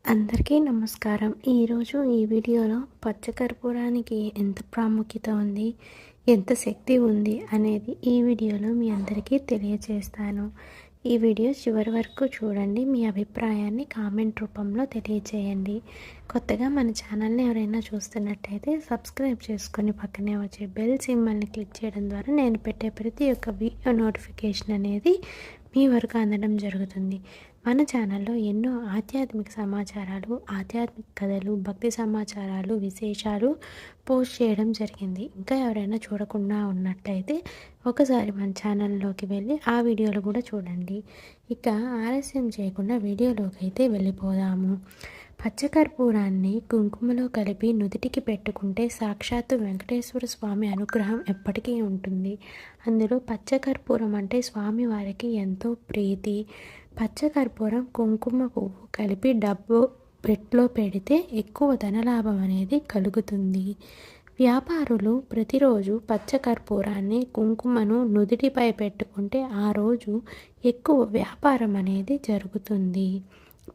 అందరికీ నమస్కారం. ఈరోజు ఈ వీడియోలో పచ్చకర్పూరానికి ఎంత ప్రాముఖ్యత ఉంది, ఎంత శక్తి ఉంది అనేది ఈ వీడియోలో మీ అందరికీ తెలియజేస్తాను. ఈ వీడియో చివరి వరకు చూడండి. మీ అభిప్రాయాన్ని కామెంట్ రూపంలో తెలియజేయండి. కొత్తగా మన ఛానల్ని ఎవరైనా చూస్తున్నట్టయితే సబ్స్క్రైబ్ చేసుకొని పక్కనే వచ్చే బెల్ సింబల్ని క్లిక్ చేయడం ద్వారా నేను పెట్టే ప్రతి ఒక్క వీడియో నోటిఫికేషన్ అనేది మీ వరకు అందడం జరుగుతుంది. మన ఛానల్లో ఎన్నో ఆధ్యాత్మిక సమాచారాలు, ఆధ్యాత్మిక కథలు, భక్తి సమాచారాలు, విశేషాలు పోస్ట్ చేయడం జరిగింది. ఇంకా ఎవరైనా చూడకుండా ఉన్నట్లయితే ఒకసారి మన ఛానల్లోకి వెళ్ళి ఆ వీడియోలు కూడా చూడండి. ఇక ఆలస్యం చేయకుండా వీడియోలోకి అయితే వెళ్ళిపోదాము. పచ్చకర్పూరాన్ని కుంకుమలో కలిపి నుదిటికి పెట్టుకుంటే సాక్షాత్తు వెంకటేశ్వర స్వామి అనుగ్రహం ఎప్పటికీ ఉంటుంది. అందులో పచ్చకర్పూరం అంటే స్వామివారికి ఎంతో ప్రీతి. పచ్చకర్పూరం, కుంకుమ పువ్వు కలిపి డబ్బు పెట్లో పెడితే ఎక్కువ ధనలాభం అనేది కలుగుతుంది. వ్యాపారులు ప్రతిరోజు పచ్చకర్పూరాన్ని, కుంకుమను నుదిటిపై పెట్టుకుంటే ఆ రోజు ఎక్కువ వ్యాపారం అనేది జరుగుతుంది.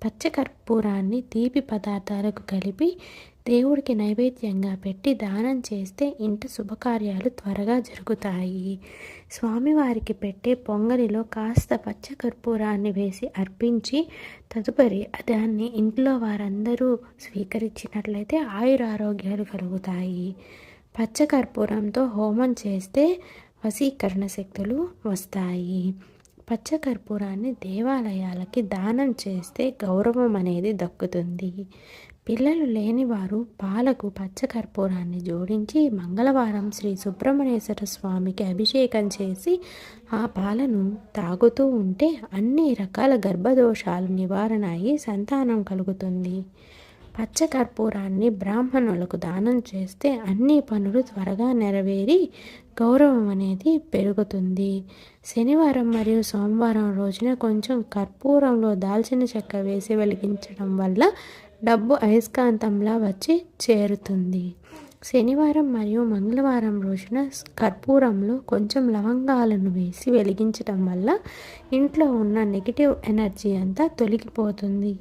పచ్చకర్పూరాన్ని తీపి పదార్థాలకు కలిపి దేవుడికి నైవేద్యంగా పెట్టి దానం చేస్తే ఇంట శుభకార్యాలు త్వరగా జరుగుతాయి. స్వామివారికి పెట్టే పొంగలిలో కాస్త పచ్చకర్పూరాన్ని వేసి అర్పించి తదుపరి దాన్ని ఇంట్లో వారందరూ స్వీకరించినట్లయితే ఆయురారోగ్యాలు కలుగుతాయి. పచ్చకర్పూరంతో హోమం చేస్తే వశీకరణ శక్తులు వస్తాయి. పచ్చకర్పూరాన్ని దేవాలయాలకి దానం చేస్తే గౌరవం అనేది దక్కుతుంది. పిల్లలు లేనివారు పాలకు పచ్చకర్పూరాన్ని జోడించి మంగళవారం శ్రీ సుబ్రహ్మణ్యేశ్వర స్వామికి అభిషేకం చేసి ఆ పాలను తాగుతూ ఉంటే అన్ని రకాల గర్భదోషాలు నివారణ అయ్యి సంతానం కలుగుతుంది. పచ్చకర్పూరాన్ని బ్రాహ్మణులకు దానం చేస్తే అన్ని పనులు త్వరగా నెరవేరి గౌరవం అనేది పెరుగుతుంది. శనివారం మరియు సోమవారం రోజున కొంచెం కర్పూరంలో దాల్చిన చెక్క వేసి వెలిగించడం వల్ల డబ్బు అయస్కాంతంలా వచ్చి చేరుతుంది. శనివారం మరియు మంగళవారం రోజున కర్పూరంలో కొంచెం లవంగాలను వేసి వెలిగించడం వల్ల ఇంట్లో ఉన్న నెగిటివ్ ఎనర్జీ అంతా తొలగిపోతుంది.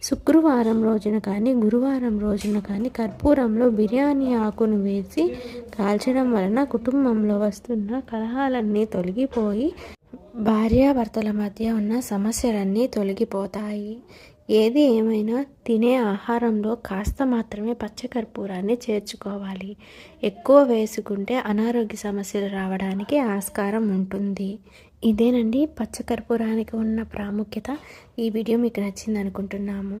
శుక్రవారం రోజున కానీ గురువారం రోజున కానీ కర్పూరంలో బిర్యానీ ఆకును వేసి కాల్చడం వలన కుటుంబంలో వస్తున్న కలహాలన్నీ తొలగిపోయి భార్యాభర్తల మధ్య ఉన్న సమస్యలన్నీ తొలగిపోతాయి. ఏది ఏమైనా తినే ఆహారంలో కాస్త మాత్రమే పచ్చకర్పూరాన్ని చేర్చుకోవాలి. ఎక్కువ వేసుకుంటే అనారోగ్య సమస్యలు రావడానికి ఆస్కారం ఉంటుంది. ఇదేనండి పచ్చకర్పూరానికి ఉన్న ప్రాముఖ్యత. ఈ వీడియో మీకు నచ్చింది అనుకుంటున్నాము.